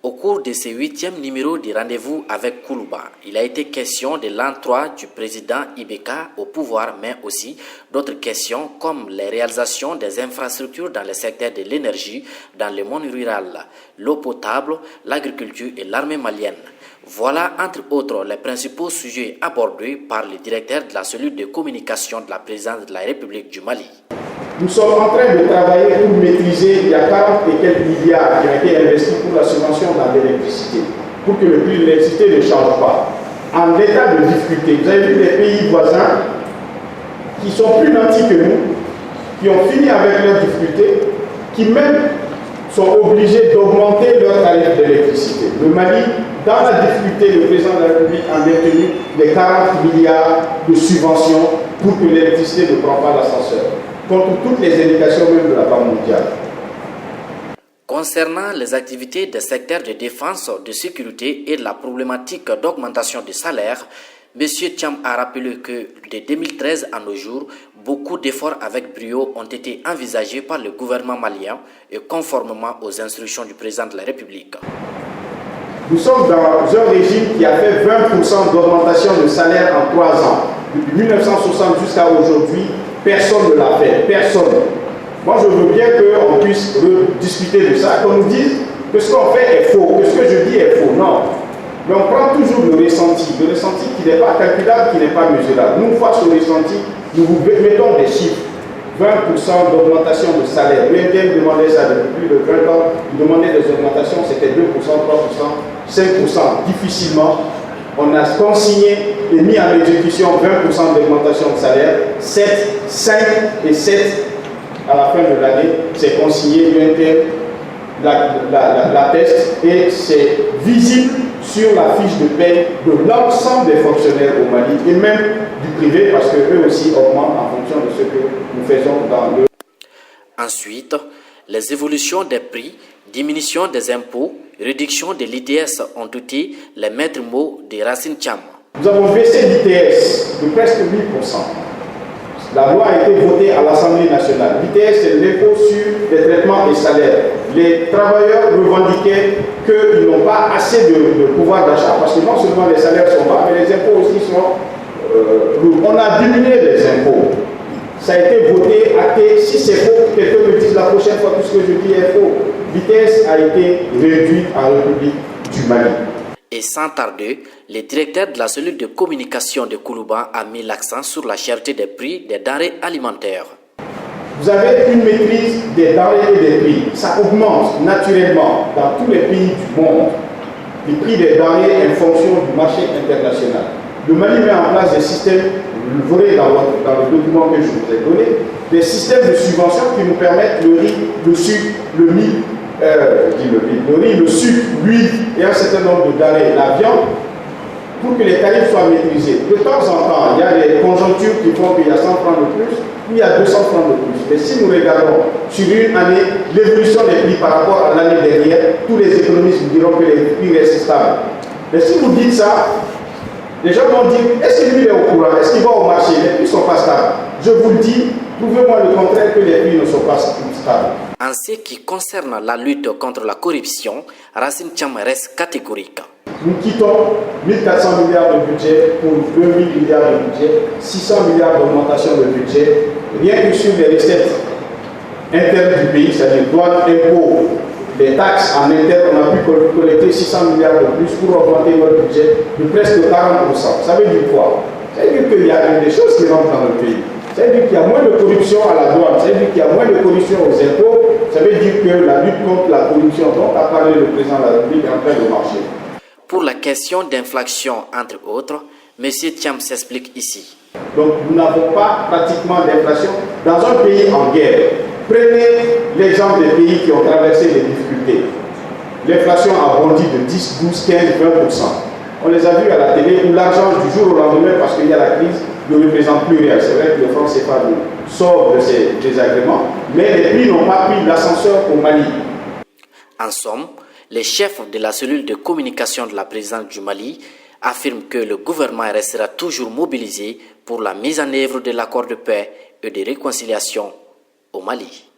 Au cours de ce 8e numéro du rendez-vous avec Koulouba, il a été question de l'entrée du président Ibeka au pouvoir, mais aussi d'autres questions comme les réalisations des infrastructures dans le secteur de l'énergie, dans le monde rural, l'eau potable, l'agriculture et l'armée malienne. Voilà entre autres les principaux sujets abordés par le directeur de la cellule de communication de la présidence de la République du Mali. Nous sommes en train de travailler pour maîtriser, il y a 40 et quelques milliards qui ont été investis pour la subvention dans l'électricité, pour que le prix de l'électricité ne change pas. En état de difficulté, vous avez vu les pays voisins qui sont plus nantis que nous, qui ont fini avec leurs difficultés, qui même sont obligés d'augmenter leurs tarifs d'électricité. Le Mali, dans la difficulté, le président de la République a maintenu les 40 milliards de subventions pour que l'électricité ne prenne pas l'ascenseur, contre toutes les indications même de la Banque mondiale. Concernant les activités des secteurs de défense, de sécurité et la problématique d'augmentation des salaires, M. Thiam a rappelé que de 2013 à nos jours, beaucoup d'efforts avec brio ont été envisagés par le gouvernement malien et conformément aux instructions du président de la République. Nous sommes dans un régime qui a fait 20% d'augmentation de salaire en 3 ans. Depuis 1960 jusqu'à aujourd'hui, personne ne l'a fait, personne. Moi, je veux bien qu'on puisse discuter de ça, qu'on nous dise que ce qu'on fait est faux, que ce que je dis est faux. Non. Mais on prend toujours le ressenti qui n'est pas calculable, qui n'est pas mesurable. Nous, face au ressenti, nous vous mettons des chiffres. 20% d'augmentation de salaire. L'UNDM demandait ça depuis plus de 20 ans. Il demandait des augmentations, c'était 2%, 3%, 5%. Difficilement, on a consigné et mis en exécution 20% d'augmentation de salaire, 7, 5 et 7 à la fin de l'année, c'est consigné, l'UNDM l'atteste et c'est visible sur la fiche de paie de l'ensemble des fonctionnaires au Mali et même du privé parce qu'eux aussi augmentent en fonction de ce que nous faisons dans le... Ensuite, les évolutions des prix, diminution des impôts, réduction de l'ITS ont été les maîtres mots de Racine Thiam. Nous avons baissé l'ITS de presque 8%. La loi a été votée à l'Assemblée nationale. L'ITS, c'est l'impôt sur les traitements et salaires. Les travailleurs revendiquaient qu'ils n'ont pas assez de pouvoir d'achat parce que non seulement les salaires sont bas, mais les impôts aussi sont lourds. On a diminué les impôts. Ça a été voté, acté. Si c'est faux, quelqu'un me dise la prochaine fois tout ce que je dis est faux. L'ITS a été réduit en République du Mali. Et sans tarder, le directeur de la cellule de communication de Koulouba a mis l'accent sur la cherté des prix des denrées alimentaires. Vous avez une maîtrise des denrées et des prix. Ça augmente naturellement dans tous les pays du monde. Les prix des denrées en fonction du marché international. Le Mali met en place des systèmes, vous le verrez dans le document que je vous ai donné, des systèmes de subvention qui nous permettent le riz, le sucre, le mil, le riz, le sucre, l'huile et un certain nombre de denrées, la viande, pour que les tarifs soient maîtrisés. De temps en temps, il y a des conjonctures qui font qu'il y a 100 francs de plus, puis il y a 200 francs de plus. Mais si nous regardons sur une année l'évolution des prix par rapport à l'année dernière, tous les économistes vous diront que les prix restent stables. Mais si vous dites ça, les gens vont dire, est-ce que lui est au courant? Est-ce qu'il va au marché? Les prix ne sont pas stables. Je vous le dis, prouvez-moi le contraire que les prix ne sont pas stables. En ce qui concerne la lutte contre la corruption, Racine Thiam reste catégorique. Nous quittons 1400 milliards de budget pour 2000 milliards de budget, 600 milliards d'augmentation de budget, rien que sur les recettes internes du pays, c'est-à-dire douane, impôts, les taxes en interne, on a pu collecter 600 milliards de plus pour augmenter notre budget de presque 40%. Ça veut dire quoi? Ça veut dire qu'il y a des choses qui rentrent dans le pays. Ça veut dire qu'il y a moins de corruption à la douane, ça veut dire qu'il y a moins de corruption aux impôts, ça veut dire que la lutte contre la corruption dont a parlé le président de la République est en train de marcher. Pour la question d'inflation, entre autres, M. Thiam s'explique ici. Donc nous n'avons pas pratiquement d'inflation dans un pays en guerre. Prenez l'exemple des pays qui ont traversé des difficultés. L'inflation a bondi de 10, 12, 15, 20%. On les a vus à la télé où l'argent du jour au lendemain, parce qu'il y a la crise, ne représente plus rien. C'est vrai que le franc CFA sort de ces désagréments, mais les prix n'ont pas pris l'ascenseur au Mali. En somme, les chefs de la cellule de communication de la présidence du Mali affirment que le gouvernement restera toujours mobilisé pour la mise en œuvre de l'accord de paix et de réconciliation au Mali.